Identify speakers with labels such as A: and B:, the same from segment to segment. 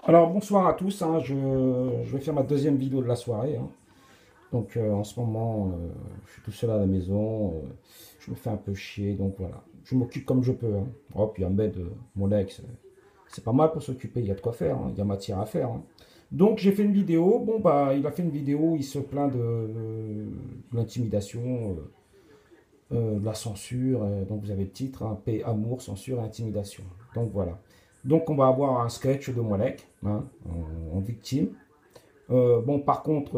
A: Alors bonsoir à tous, hein, je vais faire ma deuxième vidéo de la soirée, hein. Donc en ce moment, je suis tout seul à la maison, je me fais un peu chier, donc voilà. Je m'occupe comme je peux, hein. Oh, puis Ahmed, mon ex, c'est pas mal pour s'occuper, il y a de quoi faire, hein, il y a matière à faire, hein. Donc j'ai fait une vidéo, bon bah il a fait une vidéo, il se plaint de l'intimidation, de la censure, donc vous avez le titre, hein, paix, amour, censure et intimidation. Donc voilà. Donc on va avoir un sketch de Molek, hein, en victime. Bon, par contre,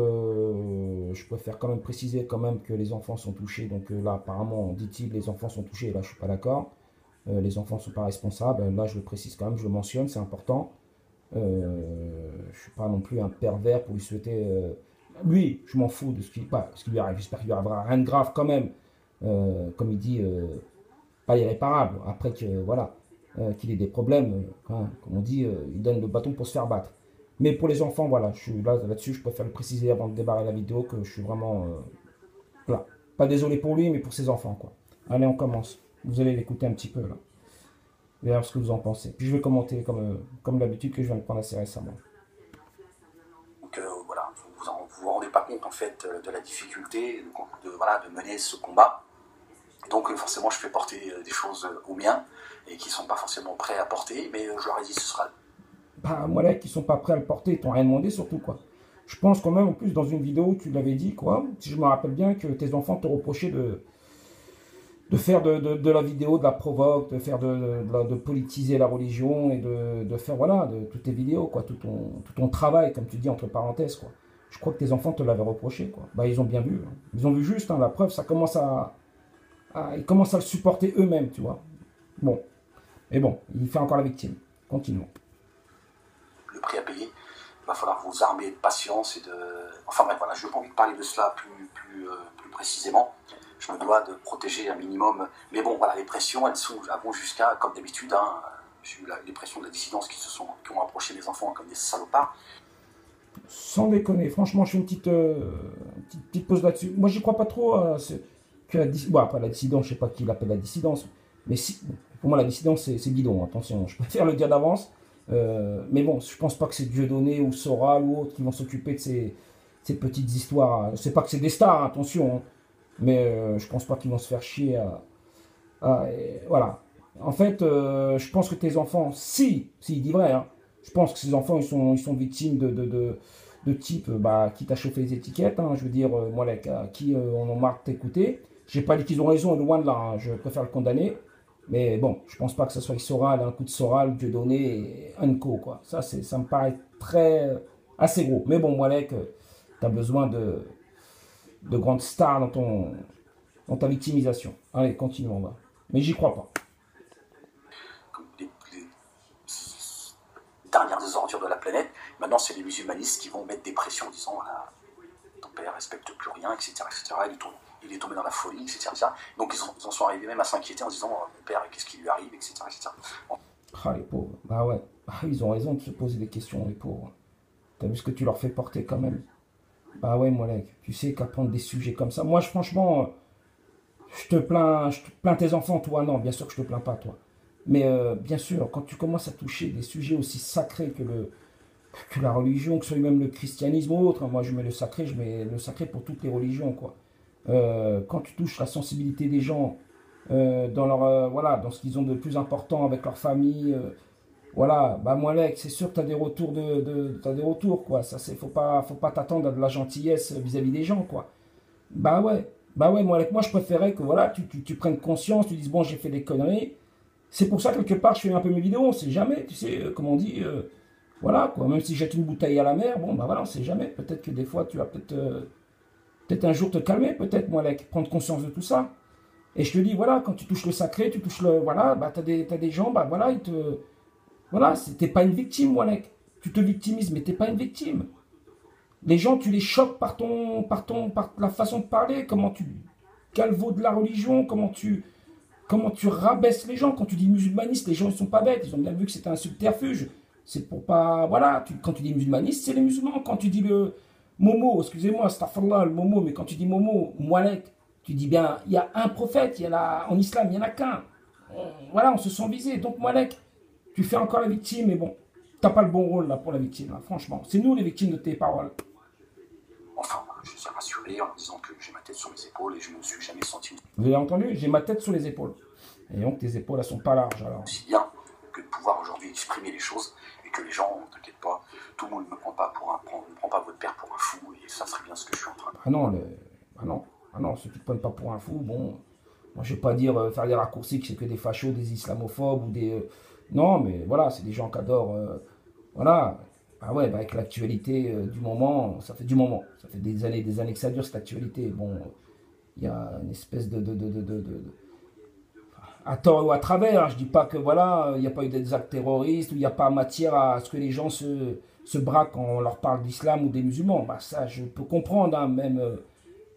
A: je préfère quand même préciser quand même que les enfants sont touchés. Donc là, apparemment, dit-il, les enfants sont touchés. Là, je suis pas d'accord. Les enfants ne sont pas responsables. Là, je le précise quand même, je le mentionne, c'est important. Je suis pas non plus un pervers pour lui souhaiter. Lui, je m'en fous de ce qui lui arrive. J'espère qu'il lui arrivera rien de grave quand même. Comme il dit, pas irréparable. Après que voilà, qu'il ait des problèmes, hein, comme on dit, il donne le bâton pour se faire battre. Mais pour les enfants, voilà, je suis là-dessus, je préfère le préciser avant de démarrer la vidéo que je suis vraiment, voilà, pas désolé pour lui, mais pour ses enfants, quoi. Allez, on commence. Vous allez l'écouter un petit peu là. Et voir ce que vous en pensez. Puis je vais commenter comme d'habitude que je viens de prendre assez récemment.
B: Donc voilà, vous vous rendez pas compte en fait de la difficulté voilà, de mener ce combat. Donc forcément je fais porter des choses aux miens et qui sont pas forcément prêts à porter, mais je leur ai dit ce sera.
A: Bah, moi là, qui sont pas prêts à le porter, ils t'ont rien demandé surtout, quoi. Je pense quand même, en plus, dans une vidéo, tu l'avais dit, quoi, si je me rappelle bien, que tes enfants te reprochaient de faire de la vidéo, de la provoque, de faire de politiser la religion et de faire, voilà, de toutes tes vidéos, quoi, tout ton travail, comme tu dis, entre parenthèses, quoi. Je crois que tes enfants te l'avaient reproché, quoi. Bah, ils ont bien vu, hein. Ils ont vu juste, hein, la preuve, ça commence ils commencent à le supporter eux-mêmes, tu vois. Bon, mais bon, il fait encore la victime. Continuons.
B: Le prix à payer. Il va falloir vous armer de patience et de. Enfin bref, voilà, je n'ai pas envie de parler de cela plus précisément. Je me dois de protéger un minimum. Mais bon, voilà, les pressions, elles vont jusqu'à, comme d'habitude, hein, j'ai eu les pressions de la dissidence qui ont approché mes enfants comme des salopards.
A: Sans déconner, franchement, je fais petite pause là-dessus. Moi, j'y crois pas trop bon, après, la dissidence, je sais pas qui l'appelle la dissidence, mais si, pour moi, la dissidence, c'est bidon, attention, je préfère le dire d'avance. Mais bon, je pense pas que c'est Dieudonné ou Soral ou autres qui vont s'occuper de ces petites histoires. Je sais pas que c'est des stars, attention, hein, mais je pense pas qu'ils vont se faire chier voilà. En fait, je pense que tes enfants, si, il dit vrai, hein, je pense que ces enfants, ils sont victimes de type qui t'a chauffé les étiquettes, hein, je veux dire, moi, là, qui on en marre de t'écouter. J'ai pas dit qu'ils ont raison, loin de là, hein, je préfère le condamner. Mais bon, je pense pas que ce soit Soral, un coup de Soral, Dieudonné et Unco, quoi. Ça me paraît assez gros. Mais bon, moi, tu as besoin de grandes stars dans ta victimisation. Allez, continuons, on va. Mais j'y crois pas.
B: Les dernières ordures de la planète. Maintenant, c'est les musulmanistes qui vont mettre des pressions en disant voilà, ton père respecte plus rien, etc. etc. Il est tombé dans la folie, etc. Donc ils en sont arrivés même à s'inquiéter en disant mon père, qu'est-ce qui lui arrive, etc. etc.
A: Ah, les pauvres. Bah ouais. Ah, ils ont raison de se poser des questions, les pauvres. T'as vu ce que tu leur fais porter quand même. Bah ouais, moi, tu sais qu'apprendre des sujets comme ça. Moi, franchement, je te plains tes enfants, toi. Non, bien sûr que je te plains pas, toi. Mais bien sûr, quand tu commences à toucher des sujets aussi sacrés que la religion, que ce soit même le christianisme ou autre, hein, moi je mets le sacré, je mets le sacré pour toutes les religions, quoi. Quand tu touches la sensibilité des gens dans voilà, dans ce qu'ils ont de plus important avec leur famille, voilà, bah moi là, c'est sûr que tu as des retours t'as des retours, quoi. Ça c'est faut pas t'attendre à de la gentillesse vis-à-vis des gens, quoi. Bah ouais, moi avec moi je préférais que voilà, tu prennes conscience, tu dises bon, j'ai fait des conneries. C'est pour ça que quelque part je fais un peu mes vidéos, on sait jamais, tu sais, comme on dit, voilà, quoi. Même si je jette une bouteille à la mer, bon, bah voilà, on sait jamais. Peut-être que des fois, tu vas peut-être un jour te calmer, peut-être, moi, prendre conscience de tout ça. Et je te dis, voilà, quand tu touches le sacré, tu touches le. Voilà, bah t'as des gens, bah voilà, ils te. Voilà, t'es pas une victime, Walek. Tu te victimises, mais t'es pas une victime. Les gens, tu les choques par la façon de parler, comment tu galvaudes la religion, comment tu rabaisses les gens. Quand tu dis musulmaniste, les gens ils sont pas bêtes, ils ont bien vu que c'était un subterfuge. C'est pour pas. Voilà, quand tu dis musulmaniste, c'est les musulmans. Quand tu dis le Momo, excusez-moi, astaghfirullah, le Momo, mais quand tu dis Momo, Moualek, tu dis bien, il y a un prophète, en islam, il n'y en a qu'un. Voilà, on se sent visé. Donc, Moualek, tu fais encore la victime, mais bon, t'as pas le bon rôle là pour la victime, là, franchement. C'est nous les victimes de tes paroles.
B: Enfin, je les ai rassurés en disant que j'ai ma tête sur mes épaules et je ne me suis jamais senti
A: Vous avez entendu? J'ai ma tête sur les épaules. Et donc tes épaules, elles sont pas larges alors.
B: aussi bien que de pouvoir aujourd'hui exprimer les choses et que les gens, ne t'inquiète pas, tout le monde ne me prend pas ne prend pas votre père pour un fou et ça serait bien ce que je suis en train de faire.
A: Ah non, ceux qui te prennent pas pour un fou, bon, moi je vais pas dire faire des raccourcis que c'est que des fachos, des islamophobes ou des. Non, mais voilà, c'est des gens qui adorent. Voilà. Ah ouais, bah avec l'actualité du moment, ça fait du moment. Ça fait des années que ça dure cette actualité. Bon, il y a une espèce à tort ou à travers, hein. Je dis pas que voilà, il n'y a pas eu des actes terroristes, ou il n'y a pas matière à ce que les gens se braquent quand on leur parle d'islam ou des musulmans. Bah ça, je peux comprendre, hein, même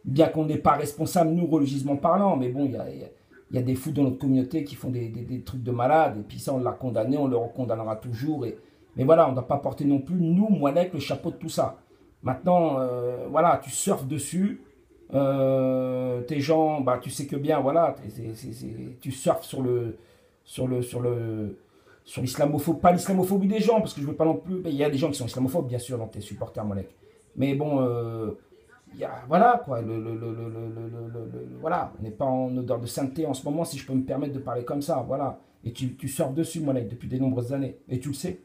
A: bien qu'on n'est pas responsable, nous, religieusement parlant, mais bon, il y a des fous dans notre communauté qui font des trucs de malades, et puis ça, on l'a condamné, on le recondamnera toujours, mais voilà, on ne doit pas porter non plus, nous, Moualek, le chapeau de tout ça. Maintenant, voilà, tu surfes dessus, tes gens, bah, tu sais que bien, voilà, tu surfes sur l'islamophobie, pas l'islamophobie des gens, parce que je veux pas non plus, il y a des gens qui sont islamophobes, bien sûr, dans tes supporters, Moualek. Mais bon, voilà, quoi, voilà, on n'est pas en odeur de sainteté en ce moment, si je peux me permettre de parler comme ça, voilà. Et tu surfes dessus, Moualek, depuis de nombreuses années, et tu le sais.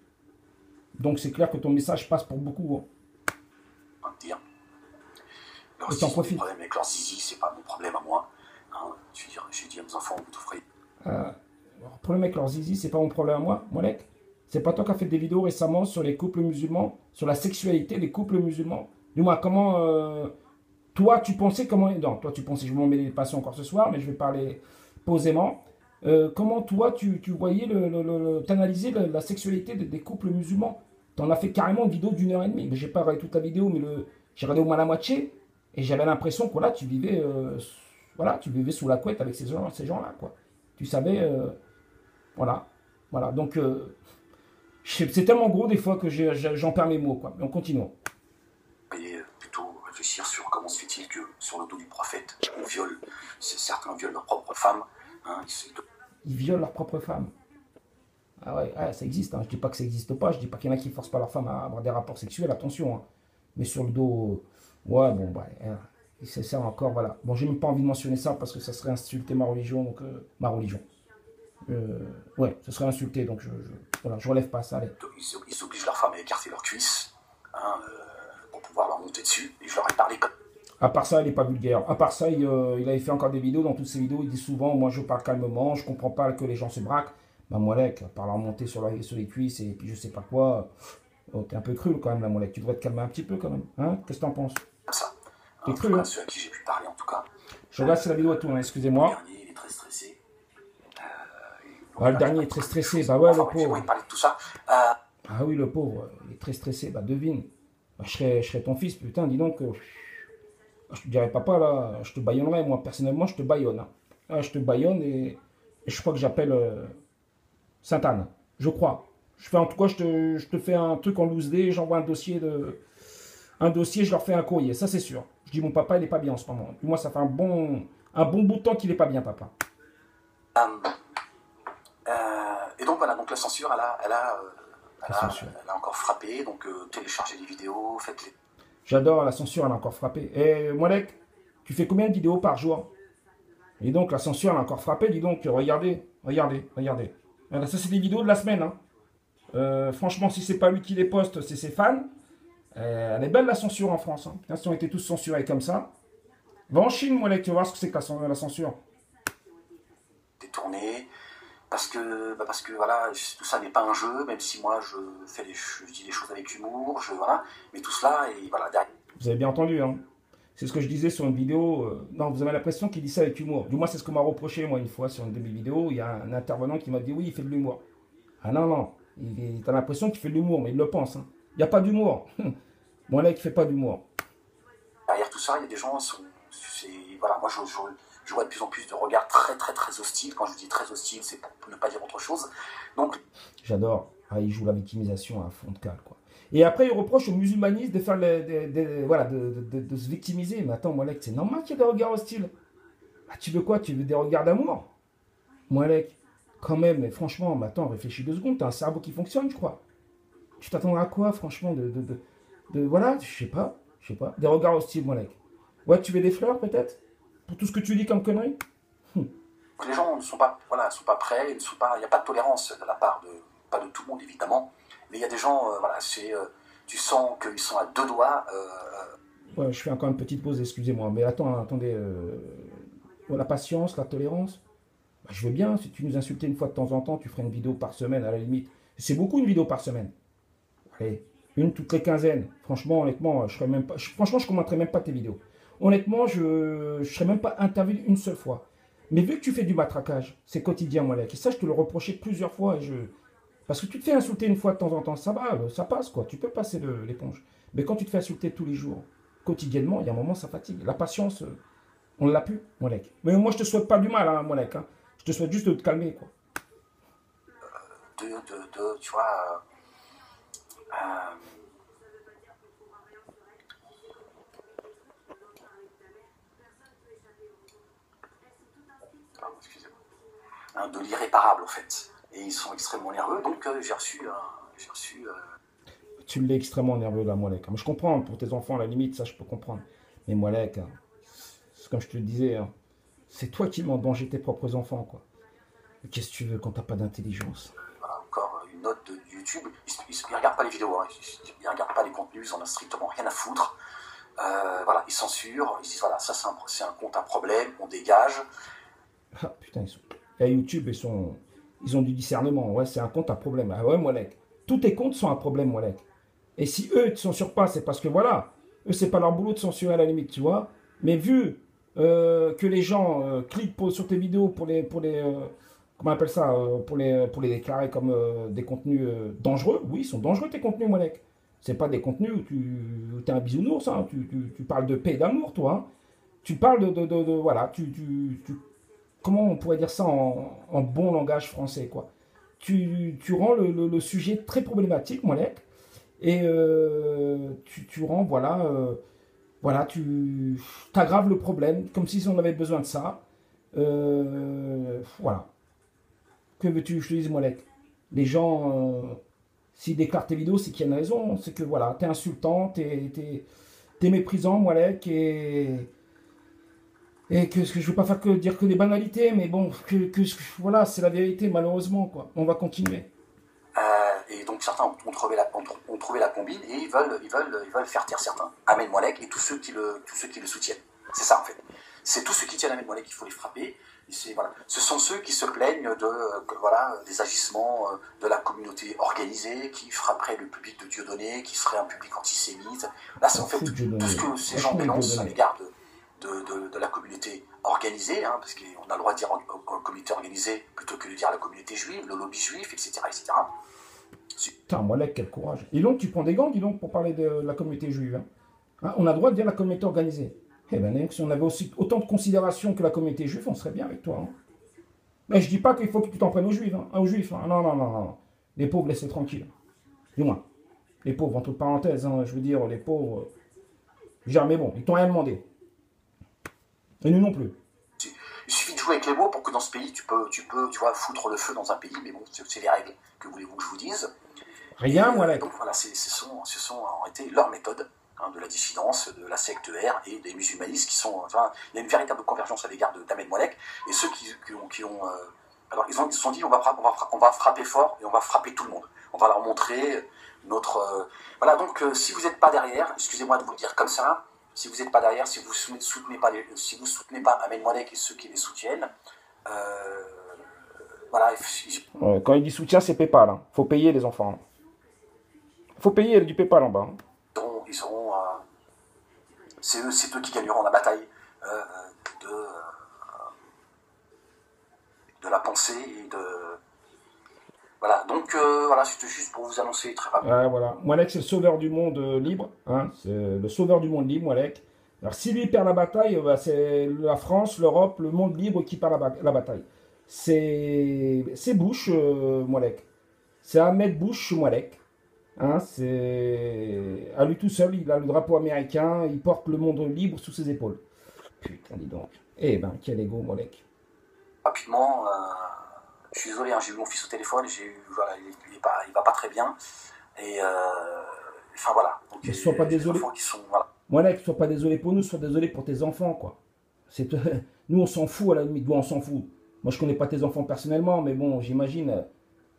A: Donc c'est clair que ton message passe pour beaucoup, hein.
B: Hein, dire.
A: Et t'en profites.
B: Le problème avec leur zizi, c'est pas mon problème à moi. Hein, j'ai dit à mes enfants, vous t'offrez.
A: Le problème avec leur zizi, c'est pas mon problème à moi, Moualek. C'est pas toi qui as fait des vidéos récemment sur les couples musulmans, sur la sexualité des couples musulmans. Dis-moi, comment. Toi, tu pensais comment. Non, toi, tu pensais, je vais m'en mêler les passions encore ce soir, mais je vais parler posément. Comment toi, tu voyais, t'analyser la sexualité des couples musulmans? T'en as fait carrément une vidéo d'1 h 30. Mais j'ai pas regardé toute la vidéo, mais j'ai regardé au moins la moitié. Et j'avais l'impression que là, voilà, tu vivais sous la couette avec ces gens-là, quoi. Tu savais. Voilà. Voilà. Donc, c'est tellement gros des fois que j'en perds mes mots, quoi. Mais on continue.
B: Et plutôt réfléchir sur comment se fait-il que sur le dos du prophète, certains violent leur propre femme. Hein,
A: ils violent leur propre femme. Ah ouais, ça existe. Hein. Je dis pas que ça n'existe pas. Je dis pas qu'il y en a qui forcent pas leur femme à avoir des rapports sexuels. Attention. Hein. Mais sur le dos, ouais, bon, bah, c'est ça encore, voilà. Bon, j'ai même pas envie de mentionner ça parce que ça serait insulter ma religion. Donc, ma religion. Ouais, ce serait insulté. Donc, voilà, je relève pas ça. Allez.
B: Ils obligent leur femme à écarter leurs cuisses. Hein, pour pouvoir leur monter dessus. Et je leur ai parlé comme.
A: À part ça, il n'est pas vulgaire. À part ça, il avait fait encore des vidéos. Dans toutes ces vidéos, il dit souvent, moi je parle calmement, je comprends pas que les gens se braquent. Bah Moualek, par leur monter sur les cuisses et puis je sais pas quoi. Oh, t'es un peu cru quand même, la Moualek. Tu devrais te calmer un petit peu quand même. Hein? Qu'est-ce que t'en penses?
B: Comme ça.
A: T'es cru, hein?
B: Ceux à qui j'ai pu parler en tout cas.
A: Je regarde si la vidéo est tournée, excusez-moi.
B: Le dernier, il est très stressé.
A: Le dernier est très stressé. Bah ouais, le pauvre.
B: Parler de tout ça.
A: Ah oui, le pauvre, il est très stressé. Bah devine. Bah, je serais ton fils, putain, dis donc. Je te dirais, papa, là, je te baïonnerais, moi, personnellement, je te baïonne. Hein. Là, je te baïonne et je crois que j'appelle Sainte-Anne. Je crois. En tout cas, je te fais un truc en loose day, j'envoie un dossier, je leur fais un courrier, ça c'est sûr. Je dis, mon papa, il est pas bien en ce moment. Moi, ça fait un bon bout de temps qu'il est pas bien, papa.
B: Et donc, voilà, donc la censure, elle a encore frappé, donc téléchargez les vidéos, faites-les.
A: J'adore, la censure, elle a encore frappé. Et Moualek, tu fais combien de vidéos par jour? Et donc, la censure, elle a encore frappé. Dis donc, regardez. Alors, ça, c'est des vidéos de la semaine. Hein. Franchement, si c'est pas lui qui les poste, c'est ses fans. Elle est belle, la censure en France. Hein. Si on était tous censurés comme ça. Va en Chine, Moualek, tu vas voir ce que c'est que la censure.
B: Détourné. Parce que voilà, tout ça n'est pas un jeu, même si moi je dis les choses avec humour, voilà, mais tout cela, et voilà, derrière.
A: Vous avez bien entendu, hein. C'est ce que je disais sur une vidéo. Non, vous avez l'impression qu'il dit ça avec humour. Du moins, c'est ce qu'on m'a reproché, moi, une fois sur une de mes vidéos. Il y a un intervenant qui m'a dit, oui, il fait de l'humour. Ah non, t'as l'impression qu'il fait de l'humour, mais il le pense. Hein. Il n'y a pas d'humour. Moi, là, il ne fait pas d'humour.
B: Derrière tout ça, il y a des gens, voilà, moi, je vois de plus en plus de regards très hostiles. Quand je dis très hostiles, c'est pour ne pas dire autre chose. Donc,
A: j'adore. Ah, il joue la victimisation à fond de cale, quoi. Et après, il reproche aux musulmanistes de faire voilà, de se victimiser. Mais attends, Moualek, c'est normal qu'il y ait des regards hostiles. Ah, tu veux quoi? Tu veux des regards d'amour? Moualek, quand même, mais franchement, mais attends, réfléchis 2 secondes. T'as un cerveau qui fonctionne, je crois. Tu t'attends à quoi, franchement, voilà, je sais pas, je sais pas. Des regards hostiles, Molek. Ouais, tu veux des fleurs, peut-être? Pour tout ce que tu dis comme conneries?
B: Les gens ne sont pas, voilà, sont pas prêts, il n'y a pas de tolérance de la part de, pas de tout le monde évidemment, mais il y a des gens, voilà, tu sens qu'ils sont à deux doigts.
A: Ouais, je fais encore une petite pause, excusez-moi. Mais attends, attendez. La patience, la tolérance. Bah, je veux bien, si tu nous insultais une fois de temps en temps, tu ferais une vidéo par semaine à la limite. C'est beaucoup une vidéo par semaine. Allez, une toutes les quinzaines. Franchement, honnêtement, je serais même pas, franchement, je commenterais même pas tes vidéos. Honnêtement, je serais même pas intervenu une seule fois. Mais vu que tu fais du matraquage, c'est quotidien, moi, là. Et ça, je te le reprochais plusieurs fois. Parce que tu te fais insulter une fois de temps en temps, ça va, ça passe, quoi. Tu peux passer l'éponge. Mais quand tu te fais insulter tous les jours, quotidiennement, il y a un moment, ça fatigue. La patience, on l'a plus, Molek. Mais moi, je te souhaite pas du mal, hein, Molek. Hein. Je te souhaite juste de te calmer, quoi.
B: Tu vois, excusez-moi, hein, de l'irréparable en fait. Et ils sont extrêmement nerveux, donc j'ai reçu
A: Tu l'es extrêmement nerveux, là, Molek. Mais je comprends, pour tes enfants, à la limite, ça, je peux comprendre. Mais Molek, hein, c'est comme je te le disais, hein, c'est toi qui mets en danger tes propres enfants, quoi. Qu'est-ce que tu veux quand t'as pas d'intelligence?
B: voilà, encore une note de YouTube. Ils ne regardent pas les vidéos, hein, ils ne regardent pas les contenus, ils en ont strictement rien à foutre. Voilà, ils censurent, ils disent voilà, ça c'est un compte à problème, on dégage.
A: Ah, putain, Et YouTube, ils ont du discernement. Ouais, c'est un compte à problème. Ah ouais, Molek. Tous tes comptes sont un problème, Molek. Et si eux ne te censurent pas, c'est parce que voilà, eux, c'est pas leur boulot de censurer à la limite, tu vois. Mais vu que les gens cliquent sur tes vidéos comment on appelle ça, pour les déclarer comme des contenus dangereux, oui, ils sont dangereux tes contenus, Molek. C'est pas des contenus où tu es un bisounours, hein. Tu parles de paix et d'amour, toi. Hein. Tu parles voilà, comment on pourrait dire ça en bon langage français, quoi. Tu rends le sujet très problématique, Molek, et tu rends, voilà, tu aggraves le problème, comme si on avait besoin de ça. Voilà. Que veux-tu que je te dise, Molek? Les gens, s'ils déclarent tes vidéos, c'est qu'il y a une raison. C'est que, voilà, t'es insultant, t'es méprisant, Molek, et que je veux pas faire que dire que des banalités, mais bon, voilà, c'est la vérité, malheureusement, quoi. On va continuer.
B: Et donc certains ont trouvé la combine et ils veulent faire taire certains. Ahmed Moalek et tous ceux qui le soutiennent. C'est ça en fait. C'est tous ceux qui tiennent Ahmed Moalek qu'il faut les frapper. Voilà. Ce sont ceux qui se plaignent des agissements de la communauté organisée, qui frapperait le public de Dieudonné, qui serait un public antisémite. Là, c'est en fait tout ce que ces gens dénoncent à l'égard de la communauté organisée, hein, parce qu'on a le droit de dire communauté organisée plutôt que de dire la communauté juive, le lobby juif, etc. etc.
A: Putain, Molek, quel courage. Et donc, tu prends des gants, dis donc, pour parler de la communauté juive. Hein. Hein, on a le droit de dire la communauté organisée. Eh ben, si on avait aussi autant de considération que la communauté juive, on serait bien avec toi. Hein. Mais je dis pas qu'il faut que tu t'en prennes aux juifs. Hein, aux juifs. Hein. Non, non, non, non. Les pauvres, laissez tranquilles. Du moins. Les pauvres, entre parenthèses, hein, je veux dire, les pauvres. Mais bon, ils t'ont rien demandé. Et nous non plus.
B: Il suffit de jouer avec les mots pour que dans ce pays, tu vois, foutre le feu dans un pays, mais bon, c'est les règles. Que voulez-vous que je vous dise?
A: Rien, Molek.
B: Donc voilà, ce sont en réalité leurs méthodes, hein, de la dissidence, de la secte R et des musulmanistes qui sont. Enfin, il y a une véritable convergence à l'égard d'Ahmed Moalek. Et ceux qui ont alors ils se sont dit on va frapper fort et on va frapper tout le monde. On va leur montrer notre. Voilà, donc si vous n'êtes pas derrière, excusez-moi de vous le dire comme ça, si vous n'êtes pas derrière, si vous soutenez pas Ahmed Moalek et ceux qui les soutiennent, voilà.
A: Quand il dit soutien, c'est PayPal. Hein. Faut payer les enfants. Faut payer du PayPal en bas. Hein.
B: C'est eux qui gagneront la bataille de la pensée et de. Voilà, donc voilà, c'était juste pour vous annoncer très rapidement.
A: Voilà. Moalek, c'est le sauveur du monde libre. Hein. C'est le sauveur du monde libre, Moalek. Alors, si lui perd la bataille, c'est la France, l'Europe, le monde libre qui perd la bataille. C'est Bush, Moalek. C'est Ahmed Bush, Moalek. Hein, c'est à lui tout seul, il a le drapeau américain, il porte le monde libre sous ses épaules. Putain, dis donc. Eh ben, quel ego, Molek.
B: Rapidement, je suis désolé, hein, j'ai eu mon fils au téléphone, voilà, il va pas très bien. Et enfin voilà. Donc,
A: Mais sois pas désolé.
B: Qui sont, voilà.
A: Voilà, sois pas désolé pour nous, sois désolé pour tes enfants, quoi. Nous, on s'en fout, à la limite. Nous, on s'en fout. Moi, je connais pas tes enfants personnellement, mais bon, j'imagine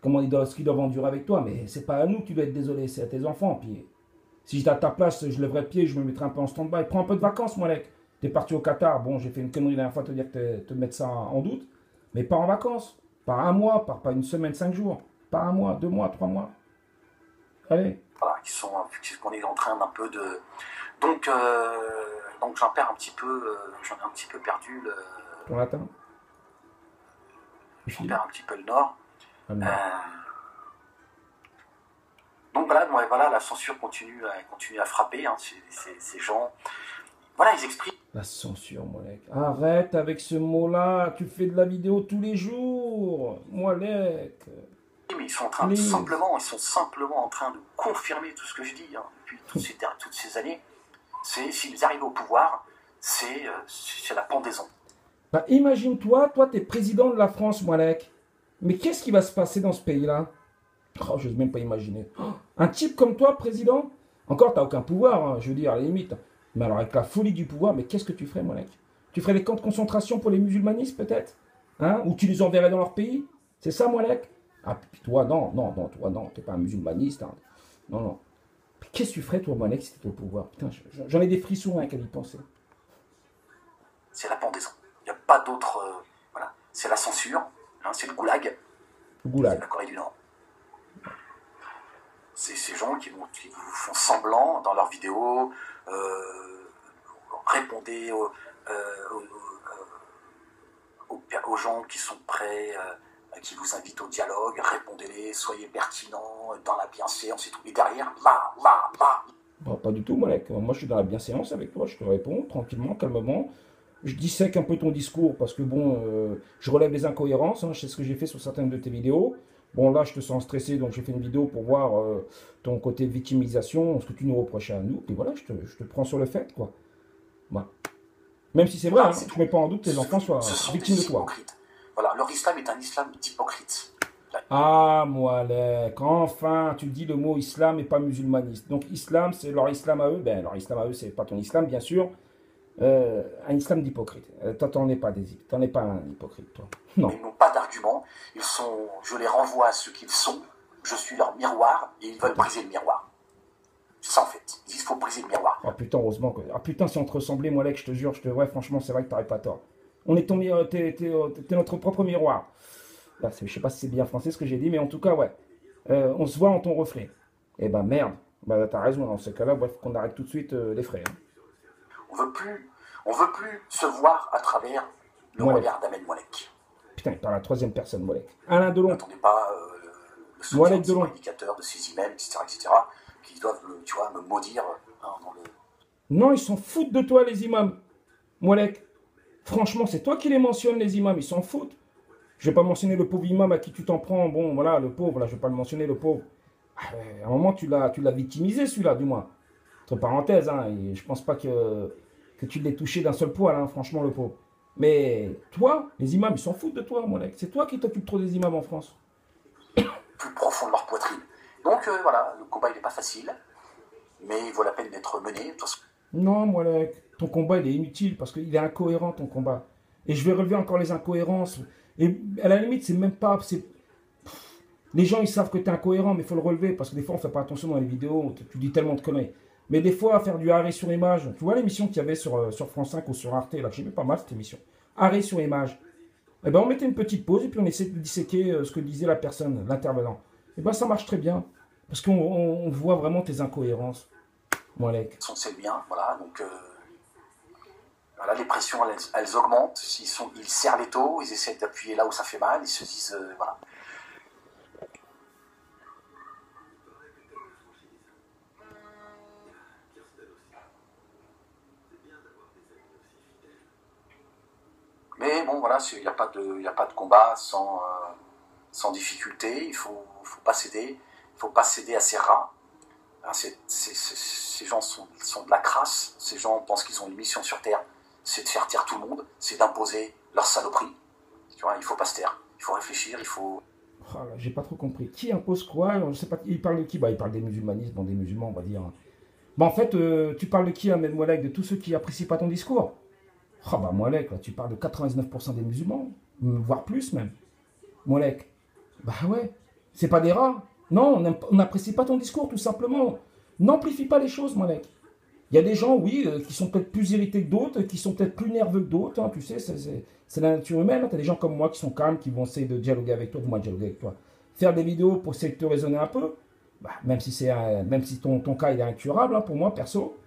A: ce qu'ils doivent endurer avec toi. Mais c'est pas à nous que tu dois être désolé, c'est à tes enfants. Puis, si j'étais à ta place, je lèverais le pied, je me mettrais un peu en stand-by. Prends un peu de vacances, moi, mec. T'es parti au Qatar. Bon, j'ai fait une connerie la dernière fois, te dire que te mettre ça en doute. Mais pars en vacances. Pars un mois, pars pas une semaine, 5 jours. Pars un mois, 2 mois, 3 mois. Allez.
B: Voilà, qu'on est en train d'un peu de. Donc j'en perds un petit peu, j'en ai un petit peu perdu le.
A: Ton latin.
B: J'en perds un petit peu le nord.
A: Ah,
B: donc voilà, la censure continue à frapper. Hein, ces gens. Voilà, ils expriment.
A: La censure, Molek. Arrête avec ce mot-là. Tu fais de la vidéo tous les jours. Molek.
B: Mais ils sont simplement en train de confirmer tout ce que je dis hein, depuis toutes ces années. S'ils arrivent au pouvoir, c'est la pendaison.
A: Bah, imagine-toi, toi, t'es président de la France, Molek. Mais qu'est-ce qui va se passer dans ce pays-là? Oh, j'ose même pas imaginer. Oh, un type comme toi, président? Encore, t'as aucun pouvoir, hein, je veux dire, à la limite. Mais alors, avec la folie du pouvoir, mais qu'est-ce que tu ferais, Molek? Tu ferais des camps de concentration pour les musulmanistes, peut-être? Hein? Ou tu les enverrais dans leur pays? C'est ça, Molek? Ah, puis toi, non, toi, non, t'es pas un musulmaniste. Hein. Non. Qu'est-ce que tu ferais, toi, Molek, si t'étais au pouvoir? Putain, j'en ai des frissons avec à y penser.
B: C'est la pendaison. Il n'y a pas d'autre. Voilà. C'est la censure, hein, c'est le goulag.
A: Le goulag.
B: C'est la Corée du Nord. C'est ces gens qui vous font semblant dans leurs vidéos, répondez aux gens qui sont prêts, qui vous invitent au dialogue, répondez-les, soyez pertinents dans la bienséance et tout. Et derrière, là.
A: Bah, pas du tout, Molek. Moi, je suis dans la bienséance avec toi. Je te réponds tranquillement, calmement. Je dissèque un peu ton discours parce que bon, je relève les incohérences. Hein, je sais ce que j'ai fait sur certaines de tes vidéos. Bon, là, je te sens stressé, donc j'ai fait une vidéo pour voir ton côté victimisation, ce que tu nous reprochais à nous. Et voilà, je te prends sur le fait, quoi. Voilà. Même si c'est vrai, hein, je ne mets pas en doute que tes enfants soient victimes de toi.
B: Voilà, leur islam est un islam d'hypocrite.
A: Ah, Molek, enfin, tu dis le mot islam et pas musulmaniste. Donc, islam, c'est leur islam à eux. Ben, leur islam à eux, c'est pas ton islam, bien sûr. Un islam d'hypocrite. Toi, t'en es pas un hypocrite, toi. Non.
B: Ils n'ont pas d'argument. Je les renvoie à ce qu'ils sont. Je suis leur miroir et ils veulent briser le miroir. C'est ça en fait. Ils disent qu'il faut briser le miroir.
A: Ah putain, heureusement que. Ah putain, si on te ressemblait, Molek, je te jure, ouais, franchement, c'est vrai que t'aurais pas tort. On est t'es notre propre miroir. Là, je sais pas si c'est bien français ce que j'ai dit, mais en tout cas, ouais. On se voit en ton reflet. Eh ben merde. Bah t'as raison, dans ce cas-là, bref, qu'on arrête tout de suite les frais. Hein.
B: On veut plus se voir à travers le regard d'Ahmed Moulek.
A: Putain, il parle à la troisième personne, Molek. Alain Delon.
B: N'attendez pas le soutien des indicateurs de ces emails, etc., qui doivent, tu vois, me maudire hein, dans le...
A: Non, ils s'en foutent de toi, les imams. Molek, franchement, c'est toi qui les mentionnes, les imams, ils s'en foutent. Je vais pas mentionner le pauvre imam à qui tu t'en prends. Bon, voilà, le pauvre, là, je vais pas le mentionner, le pauvre. À un moment, tu l'as victimisé, celui-là, du moins. Entre parenthèses, hein, et je pense pas que tu l'aies touché d'un seul poil, hein, franchement, le pauvre. Mais toi, les imams, ils s'en foutent de toi, Molek. C'est toi qui t'occupes trop des imams en France.
B: Plus profond de leur poitrine. Donc, voilà, le combat, il n'est pas facile, mais il vaut la peine d'être mené.
A: Non, Molek, ton combat, il est inutile, parce qu'il est incohérent, ton combat. Et je vais relever encore les incohérences. Et à la limite, c'est même pas... Les gens, ils savent que tu es incohérent, mais il faut le relever, parce que des fois, on ne fait pas attention dans les vidéos, tu dis tellement de conneries. Mais des fois, faire du arrêt sur image, tu vois l'émission qu'il y avait sur France 5 ou sur Arte, là, j'aimais pas mal cette émission. Arrêt sur image. Eh ben, on mettait une petite pause, et puis on essayait de disséquer ce que disait la personne, l'intervenant. Eh ben, ça marche très bien, parce qu'on voit vraiment tes incohérences. Molek.
B: C'est bien, voilà, donc... Voilà, les pressions, elles augmentent. Ils serrent les taux, ils essaient d'appuyer là où ça fait mal, ils se disent, voilà. Mais bon, voilà, il n'y a pas de combat sans difficulté. Il faut pas céder. Il faut pas céder à ces rats. Hein, ces gens sont de la crasse. Ces gens pensent qu'ils ont une mission sur Terre. C'est de faire taire tout le monde, c'est d'imposer leur saloperie. Tu vois, il faut pas se taire, il faut réfléchir, il faut...
A: Oh là, j'ai pas trop compris. Qui impose quoi? Je sais pas. Il parle de qui? Bah, il parle des musulmanistes, bon, des musulmans, on va dire. Bah, en fait, tu parles de qui, Ahmed Moualek? De tous ceux qui apprécient pas ton discours? Ah bah, Moualek, là, tu parles de 99% des musulmans, voire plus même. Moualek. Bah ouais. C'est pas des rats. Non, on n'apprécie pas ton discours, tout simplement. N'amplifie pas les choses, Moualek. Il y a des gens, oui, qui sont peut-être plus irrités que d'autres, qui sont peut-être plus nerveux que d'autres, hein, tu sais, c'est la nature humaine. Hein. Tu as des gens comme moi qui sont calmes, qui vont essayer de dialoguer avec toi, du moins dialoguer avec toi. Faire des vidéos pour essayer de te raisonner un peu, bah, même si ton cas il est incurable, hein, pour moi, perso.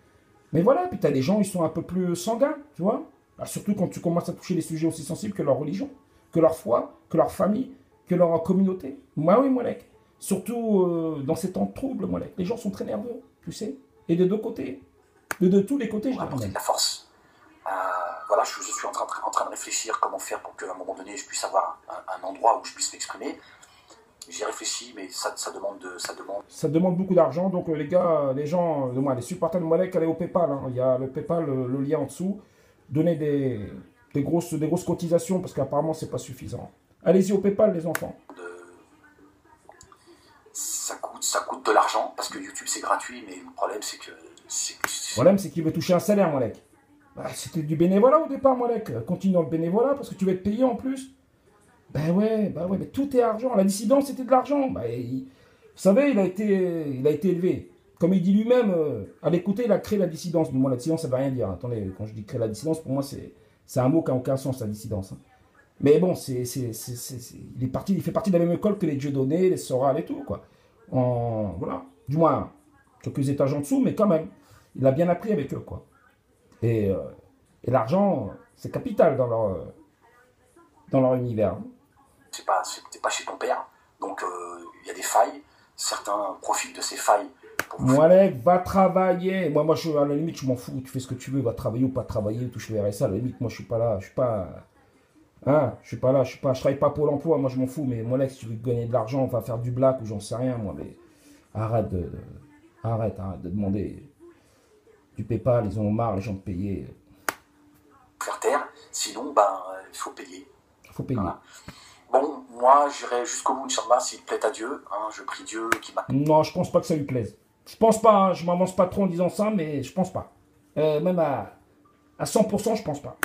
A: Mais voilà, puis tu as des gens, ils sont un peu plus sanguins, tu vois. Alors, surtout quand tu commences à toucher des sujets aussi sensibles que leur religion, que leur foi, que leur famille, que leur communauté. Moi, oui, Molek. Surtout dans ces temps de troubles, Molek. Les gens sont très nerveux, tu sais. Et des deux côtés. De tous les côtés, je
B: dirais. Apporter de la force. Voilà, je suis en train de réfléchir comment faire pour qu'à un moment donné, je puisse avoir un endroit où je puisse m'exprimer. J'y réfléchis, mais ça
A: demande beaucoup d'argent. Donc les gars, les gens, les supporters de Moualek, allez au PayPal. Hein. Il y a le PayPal, le lien en dessous. Donnez des grosses cotisations parce qu'apparemment c'est pas suffisant. Allez-y au PayPal, les enfants.
B: Ça coûte de l'argent parce que YouTube c'est gratuit, mais le problème c'est que.
A: Le problème c'est qu'il veut toucher un salaire, Moualek. Bah, c'était du bénévolat au départ, Moualek. Continue dans le bénévolat parce que tu vas être payé en plus. Ben ouais, mais tout est argent. La dissidence, c'était de l'argent. Vous savez, il a été élevé. Comme il dit lui-même, à l'écouter, il a créé la dissidence. Mais moi, la dissidence, ça ne veut rien dire. Attendez, quand je dis créer la dissidence, pour moi, c'est un mot qui n'a aucun sens, la dissidence. Hein. Mais bon, il fait partie de la même école que les Dieudonné, les Soral et tout, quoi. Voilà. Du moins, quelques étages en dessous, mais quand même. Il a bien appris avec eux, quoi. Et l'argent, c'est capital dans leur univers.
B: C'était pas chez ton père, donc il y a des failles. Certains profitent de ces failles.
A: Moualek, va travailler. Moi, à la limite, je m'en fous. Tu fais ce que tu veux, va travailler ou pas travailler, touche le RSA. À la limite, moi, je suis pas là. Je travaille pas pour l'emploi. Moi, je m'en fous. Mais Moualek, si tu veux gagner de l'argent, on va faire du black ou j'en sais rien, moi. Mais arrête de demander du PayPal. Ils en ont marre, les gens de payer.
B: Faire taire. Sinon, il faut payer.
A: Il faut payer. Voilà.
B: Bon, moi, j'irai jusqu'au bout, Inch'Allah, s'il plaît à Dieu. Hein, je prie Dieu qui m'a...
A: Non, je pense pas que ça lui plaise. Je pense pas, hein, je m'avance pas trop en disant ça, mais je pense pas. Même à 100%, je pense pas.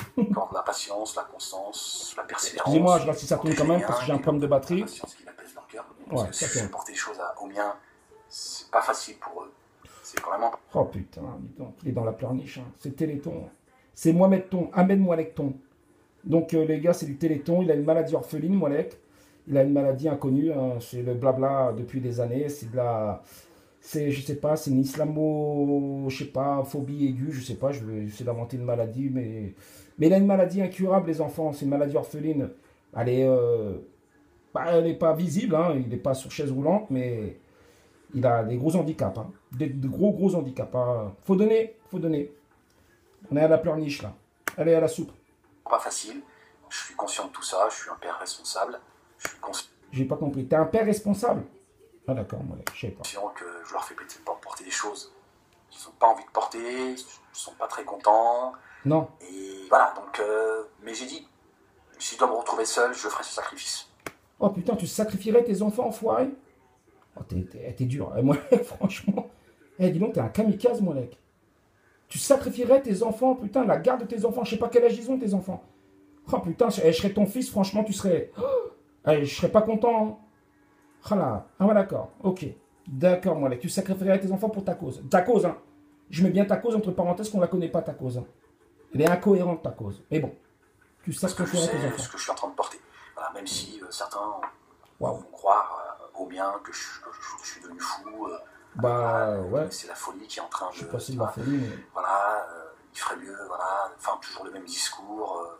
B: La patience, la constance, la persévérance.
A: Excusez-moi, je reste si ça tourne quand même, parce que j'ai un problème de batterie.
B: La patience qui m'apaise leur cœur. Ouais, ça fait. Porter les choses aux miens, c'est pas facile pour eux. C'est vraiment...
A: Oh putain, dis donc, il est dans la pleurniche. Hein. C'est Téléthon. C'est Mohamed Ton, Ahmed Moualek Ton. Donc les gars, c'est du Téléthon. Il a une maladie orpheline, Moualek. Il a une maladie inconnue. Hein. C'est le blabla depuis des années. C'est de la... je sais pas, c'est une phobie aiguë, je sais pas, je vais essayer d'inventer une maladie, mais il a une maladie incurable, les enfants, c'est une maladie orpheline. Elle est pas visible, hein, il n'est pas sur chaise roulante, mais il a des gros handicaps, hein, de gros handicaps. Hein. Faut donner. On est à la pleurniche, là. Allez, à la soupe.
B: Pas facile, je suis conscient de tout ça, je suis un père responsable, je suis conscient...
A: J'ai pas compris, t'es un père responsable? Ah d'accord, moi, je sais pas.
B: Que je leur fais peut-être pas porter des choses qu'ils n'ont pas envie de porter, ils ne sont pas très contents.
A: Non.
B: Et voilà, donc, mais j'ai dit, si je dois me retrouver seul, je ferai ce sacrifice.
A: Oh putain, tu sacrifierais tes enfants, enfoiré? Oh, t'es dur. Moi, franchement, dis donc, t'es un kamikaze, mon mec. Tu sacrifierais tes enfants, putain, la garde de tes enfants. Je sais pas quel âge ils ont, tes enfants. Oh putain, je serais ton fils, franchement, tu serais... je serais pas content, hein. Ah là, ouais, d'accord, ok. D'accord, moi, tu sacrifierais tes enfants pour ta cause. Ta cause, hein. Je mets bien ta cause entre parenthèses qu'on la connaît pas, ta cause. Hein. Elle est incohérente, ta cause. Mais bon, tu sacrifierais tes enfants.
B: Ce que je suis en train de porter. Voilà, même si certains vont croire au bien que je suis devenu fou.
A: Ouais.
B: C'est la folie qui est en train de...
A: Je sais pas si c'est la folie, mais...
B: Voilà, il ferait mieux, voilà. Enfin, toujours le même discours...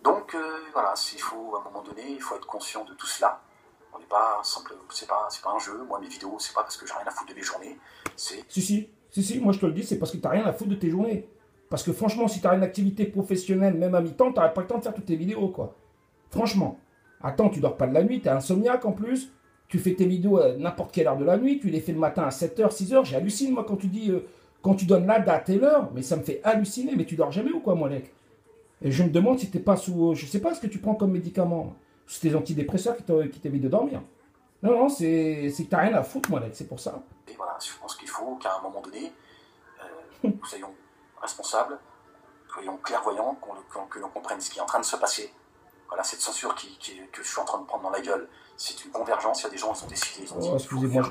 B: Donc voilà, il faut à un moment donné, il faut être conscient de tout cela. On n'est pas simple, c'est pas un jeu. Moi, mes vidéos, c'est pas parce que j'ai rien à foutre de mes journées.
A: Si, moi je te le dis, c'est parce que t'as rien à foutre de tes journées. Parce que franchement, si t'as une activité professionnelle, même à mi-temps, t'aurais pas le temps de faire toutes tes vidéos, quoi. Franchement. Attends, tu dors pas de la nuit, t'es insomniaque en plus. Tu fais tes vidéos à n'importe quelle heure de la nuit, tu les fais le matin à 7h, 6h. J'hallucine, moi, quand tu dis, quand tu donnes la date et l'heure, mais ça me fait halluciner. Mais tu dors jamais ou quoi, moi, mec? Et je me demande si t'es pas sous... je sais pas ce que tu prends comme médicament. C'est tes antidépresseurs qui t'évitent de dormir. Non, non, c'est que t'as rien à foutre, moi, c'est pour ça.
B: Et voilà, je pense qu'il faut qu'à un moment donné, nous soyons responsables, soyons clairvoyants, que l'on comprenne ce qui est en train de se passer. Voilà, cette censure que je suis en train de prendre dans la gueule, c'est une convergence. Il y a des gens qui ont décidé, ils ont dit,
A: excusez-moi,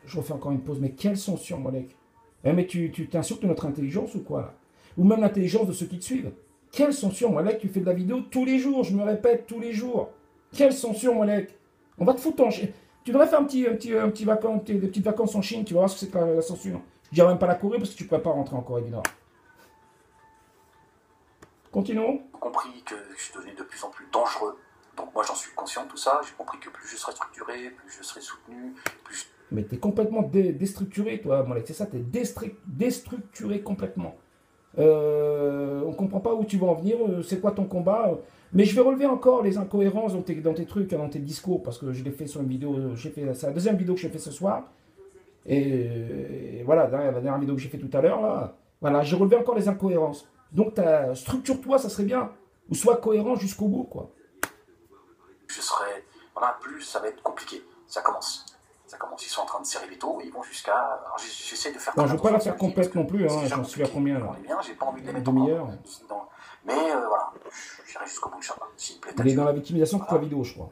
A: je refais encore une pause. Mais quelle censure, Molek? Mais tu t'insultes notre intelligence ou quoi, là? Ou même l'intelligence de ceux qui te suivent? Quelle censure, Molek? Tu fais de la vidéo tous les jours, je me répète, tous les jours. Quelle censure, Molek? On va te foutre en Chine. Tu devrais faire des petites vacances en Chine, tu vas voir ce que c'est que la censure. Je dirais même pas la Corée parce que tu ne pourrais pas rentrer en Corée du Nord. Continuons.
B: J'ai compris que je devenais de plus en plus dangereux. Donc moi j'en suis conscient de tout ça. J'ai compris que plus je serais structuré, plus je serais soutenu, plus...
A: Mais t'es complètement déstructuré, toi, Molek. C'est ça, t'es déstructuré complètement. On comprend pas où tu vas en venir. C'est quoi ton combat? Mais je vais relever encore les incohérences dans tes trucs, dans tes discours, parce que je l'ai fait sur une vidéo. C'est la deuxième vidéo que j'ai fait ce soir. Et voilà, la dernière vidéo que j'ai fait tout à l'heure, là, voilà, j'ai relevé encore les incohérences. Donc, structure-toi, ça serait bien. Ou sois cohérent jusqu'au bout, quoi.
B: Je serai... Voilà, plus ça va être compliqué. Ça commence. Ils sont en train de serrer les taux, ils vont jusqu'à... Alors, j'essaie de faire...
A: Non, je ne veux pas la faire complète non plus, hein, j'en suis à combien, là?
B: J'ai pas envie de les mettre
A: demi-heure.
B: Mais voilà, j'irai jusqu'au bout, Inch'Allah.
A: Il est dans la victimisation de ta vidéo, je crois.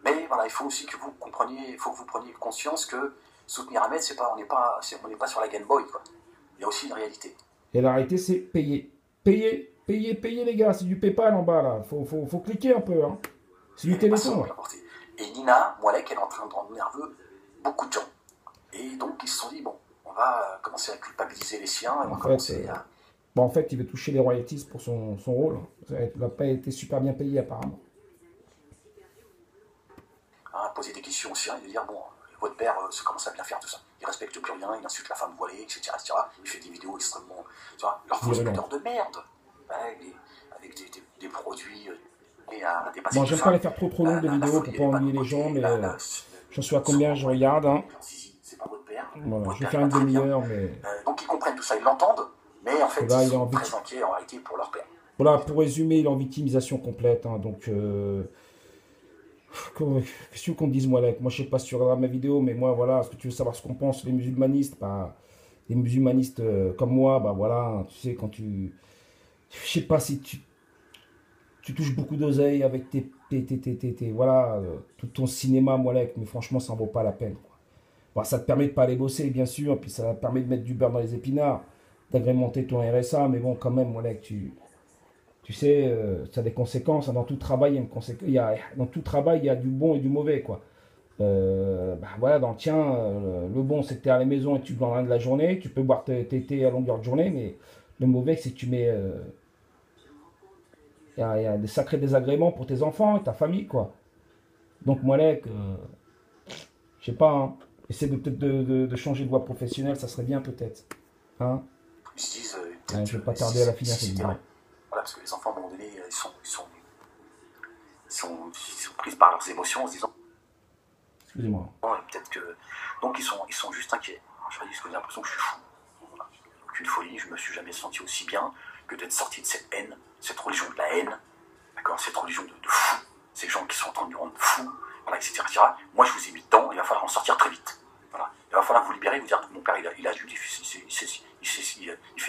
B: Mais voilà, il faut aussi que vous compreniez, il faut que vous preniez conscience que soutenir Ahmed, on n'est pas sur la Game Boy, quoi. Il y a aussi une réalité.
A: Et la réalité, c'est payer. Payer, les gars. C'est du PayPal en bas, là. Faut cliquer un peu, hein. C'est du téléphone.
B: Et Nina Moualek, elle est en train de rendre nerveux beaucoup de gens. Et donc, ils se sont dit, bon, on va commencer à culpabiliser les siens. Et on va commencer à...
A: Bon, en fait, il veut toucher les royalties pour son rôle. Il n'a pas été super bien payé, apparemment.
B: Poser des questions aux siens et de dire, bon, votre père se commence à bien faire tout ça. Il respecte plus rien, il insulte la femme voilée, etc. Il fait des vidéos extrêmement... Tu vois, leur faux de merde. Avec des produits...
A: Bon, j'aime pas les faire trop longues de vidéos pour pas ennuyer les gens, mais j'en suis à combien, je regarde. Hein. Voilà, je vais faire une demi-heure, mais...
B: Donc ils comprennent tout ça, ils l'entendent, mais en fait,
A: là,
B: ils sont très inquiets en réalité pour leur père.
A: Voilà, pour résumer, il est en victimisation complète, hein, donc... Qu'est-ce qu'on dise, moi, je sais pas si tu regarderas ma vidéo, mais moi, voilà, est-ce que tu veux savoir ce qu'on pense les musulmanistes? Bah, les musulmanistes comme moi, bah voilà, tu sais, quand tu... Je sais pas si tu touches beaucoup d'oseille avec voilà, tout ton cinéma, Molek, mais franchement, ça en vaut pas la peine. Quoi. Bon, ça te permet de pas aller bosser, bien sûr, puis ça te permet de mettre du beurre dans les épinards, d'agrémenter ton RSA, mais bon, quand même, Molek, tu sais, ça a des conséquences. Dans tout travail, dans tout travail, il y a du bon et du mauvais, quoi. Bah, voilà, dans le tien, le bon, c'est que tu es à la maison et tu bois rien de la journée, tu peux boire tes thés à longueur de journée, mais le mauvais, c'est que tu mets... Il y a des sacrés désagréments pour tes enfants et ta famille, quoi. Donc, Molek, je sais pas, hein, essaie peut-être de changer de voie professionnelle, ça serait bien, peut-être. Hein,
B: ils se disent...
A: je vais pas tarder à la finir cette vidéo.
B: Voilà, parce que les enfants, à un moment donné, ils sont pris par leurs émotions en se disant...
A: Excusez-moi.
B: Peut-être que... Donc, ils sont juste inquiets. Je dis que j'ai l'impression que je suis fou. Voilà. Aucune folie, je me suis jamais senti aussi bien que d'être sorti de cette haine, cette religion de la haine, d'accord, cette religion de fous, ces gens qui sont en train de nous rendre fous, voilà, etc., etc. Moi, je vous ai mis dedans, il va falloir en sortir très vite. Voilà. Il va falloir vous libérer, vous dire que mon père, il a adulte, il fait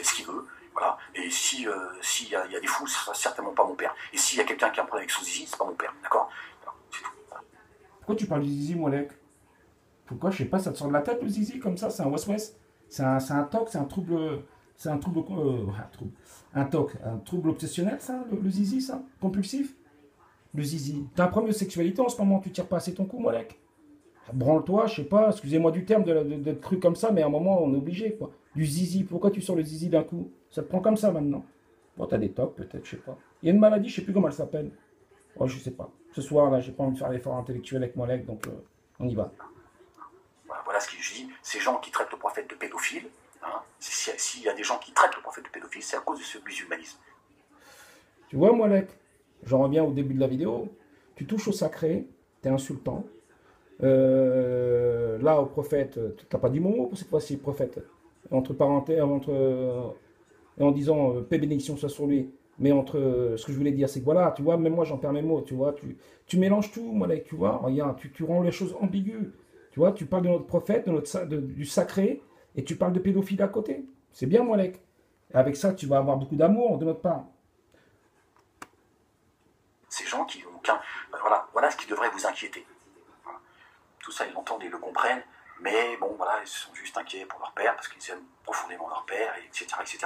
B: ce qu'il veut, voilà. Et s'il y a des fous, ce sera certainement pas mon père. Et s'il y a quelqu'un qui a un problème avec son zizi, c'est pas mon père, d'accord. C'est tout. Voilà.
A: Pourquoi tu parles du zizi, Molek? Pourquoi, je sais pas, ça te sort de la tête, le zizi, comme ça? C'est un west-west? C'est un toc, c'est un trouble... C'est un trouble obsessionnel, ça, le zizi, ça? Compulsif? Le zizi. T'as un problème de sexualité en ce moment, tu tires pas assez ton coup, Molek? Branle-toi, je sais pas, excusez-moi du terme d'être cru comme ça, mais à un moment, on est obligé, quoi. Du zizi, pourquoi tu sors le zizi d'un coup? Ça te prend comme ça, maintenant. Bon, t'as des tocs, peut-être, je sais pas. Il y a une maladie, je sais plus comment elle s'appelle. Oh, je sais pas. Ce soir, là, j'ai pas envie de faire l'effort intellectuel avec Molek, donc on y va.
B: Voilà ce que je dis. Ces gens qui traitent le prophète de pédophile, hein, s'il y a des gens qui traitent le prophète de pédophile, c'est à cause de ce musulmanisme.
A: Tu vois, Molek, j'en reviens au début de la vidéo. Tu touches au sacré, t'es insultant. Là, au prophète, tu n'as pas dit mon mot pour cette fois-ci, prophète. Entre parenthèses, en disant paix bénédiction soit sur lui. Mais entre ce que je voulais dire, c'est que voilà, tu vois, même moi j'en perds mes mots, tu vois, tu mélanges tout, Molek, tu vois, regarde, tu rends les choses ambiguës. Tu vois, tu parles de notre prophète, du sacré, et tu parles de pédophilie à côté. C'est bien, Molek. Avec ça, tu vas avoir beaucoup d'amour de notre part.
B: Ces gens qui n'ont qu'un... Voilà ce qui devrait vous inquiéter. Voilà. Tout ça, ils l'entendent et le comprennent, mais bon, voilà, ils sont juste inquiets pour leur père, parce qu'ils aiment profondément leur père, etc., etc.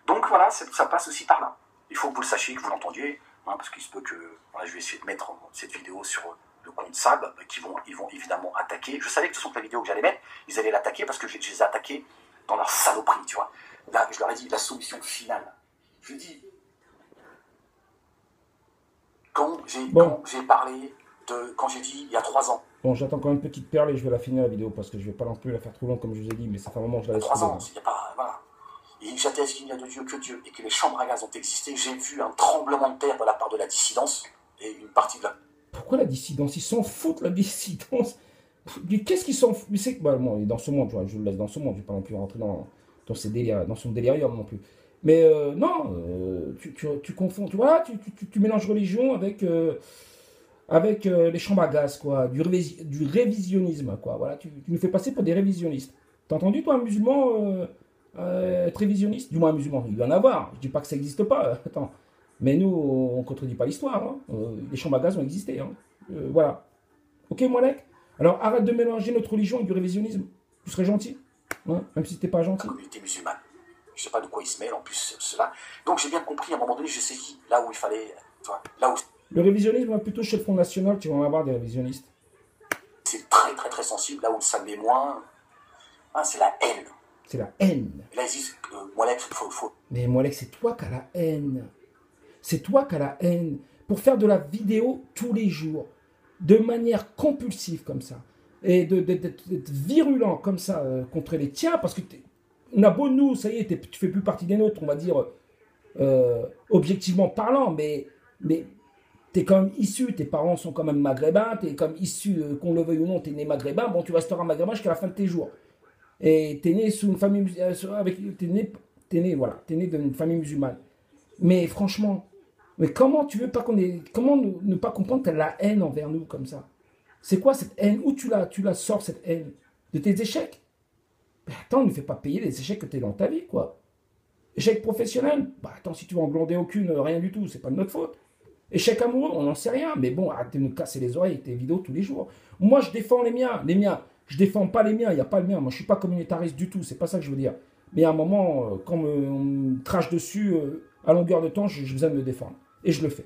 B: Donc voilà, ça passe aussi par là. Il faut que vous le sachiez, que vous l'entendiez, hein, parce qu'il se peut que... Voilà, je vais essayer de mettre cette vidéo sur le compte Sab, ils vont évidemment attaquer. Je savais que de toute façon, que la vidéo que j'allais mettre, ils allaient l'attaquer, parce que je les ai attaqués dans leur saloperie, tu vois. Là, je leur ai dit, la solution finale. Je dis, quand j'ai parlé de... Quand j'ai dit, il y a 3 ans,
A: Bon, j'attends quand même une petite perle et je vais la finir la vidéo parce que je vais pas non plus la faire trop longue comme je vous ai dit, mais ça fait un moment que je la laisse
B: 3
A: trop
B: ans, il n'y a pas... Voilà. Et j'atteste qu'il n'y a de Dieu que Dieu, et que les chambres à gaz ont existé. J'ai vu un tremblement de terre de la part de la dissidence, et une partie de la...
A: Pourquoi la dissidence? Ils s'en foutent, la dissidence. Qu'est-ce qu'ils s'en foutent? Mais c'est que, bah, bon, il est dans ce monde, je le laisse dans ce monde, je ne vais pas non plus rentrer dans ses délires, dans son délirium non plus. Mais non, tu confonds, tu vois, tu mélanges religion avec les chambres à gaz, quoi, du révisionnisme, quoi. Voilà, tu nous fais passer pour des révisionnistes. T'as entendu, toi, un musulman être révisionniste? Du moins, un musulman, il doit en avoir. Je dis pas que ça n'existe pas, attends. Mais nous, on ne contredit pas l'histoire. Hein. Les chambres à gaz ont existé. Hein. Voilà. Ok, Moalek? Alors, arrête de mélanger notre religion et du révisionnisme. Tu serais gentil, hein, même si tu n'es pas gentil.
B: La communauté musulmane. Je ne sais pas de quoi ils se mêlent, en plus, cela. Donc, j'ai bien compris, à un moment donné, j'ai saisi là où il fallait... Tu vois, là où...
A: Le révisionnisme, plutôt chez le Front National, tu vas en avoir des révisionnistes.
B: C'est très, très, très sensible. Là où ça l'est moins, hein, c'est la haine.
A: C'est la haine.
B: Et là, ils disent, Moalek, faut...
A: Mais Moalek, c'est toi qui as la haine. C'est toi qui as la haine. Pour faire de la vidéo tous les jours, de manière compulsive comme ça, et d'être virulent comme ça contre les tiens, parce que on a beau nous, ça y est, tu fais plus partie des nôtres, on va dire, objectivement parlant, mais tu es quand même issu, tes parents sont quand même maghrébins, tu es comme issu, qu'on le veuille ou non, tu es né maghrébin, bon, tu resteras maghrébin jusqu'à la fin de tes jours. Et tu es né sous une famille, t'es né d'une famille musulmane. Mais franchement, mais comment tu veux pas comment ne pas comprendre que tu as la haine envers nous comme ça? C'est quoi cette haine? Où tu la sors, cette haine? De tes échecs? Ben attends, ne fais pas payer les échecs que tu as dans ta vie, quoi. Échec professionnel? Bah attends, si tu vas en glander aucune, rien du tout, c'est pas de notre faute. Échec amoureux, on n'en sait rien, mais bon, arrête de nous casser les oreilles avec tes vidéos tous les jours. Moi, je défends les miens. Je défends pas les miens, il n'y a pas le mien. Moi, je suis pas communautariste du tout, c'est pas ça que je veux dire. Mais à un moment, quand on me crache dessus, à longueur de temps, j'ai besoin de me défendre. Et je le fais.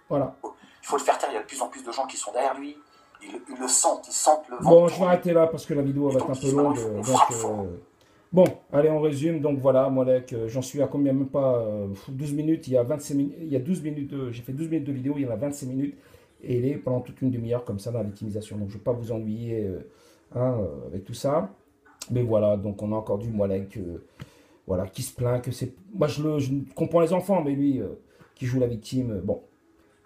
A: Voilà.
B: Il faut le faire taire, il y a de plus en plus de gens qui sont derrière lui. Ils le sentent, ils sentent le vent.
A: Bon, je vais arrêter là parce que la vidéo va être un peu longue. Bon, allez, on résume. Donc voilà, Moalek, j'en suis à combien? Même pas 12 minutes. Il y a 25 minutes. Il y a 12 minutes. J'ai fait 12 minutes de vidéo, il y en a 25 minutes. Et il est pendant toute une demi-heure comme ça dans la victimisation. Donc je ne vais pas vous ennuyer avec tout ça. Mais voilà, donc on a encore du Moalek voilà, qui se plaint que c'est. Moi je comprends les enfants, mais lui qui joue la victime, bon.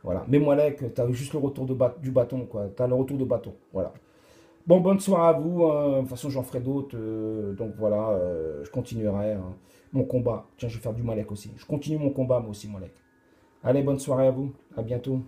A: Voilà. Mais Moalek, tu as juste le retour du bâton, quoi. Tu as le retour de bâton. Voilà. Bon, bonne soirée à vous. De toute façon, j'en ferai d'autres. Donc voilà, je continuerai mon combat. Tiens, je vais faire du Moalek aussi. Je continue mon combat, moi aussi, Moalek. Allez, bonne soirée à vous. À bientôt.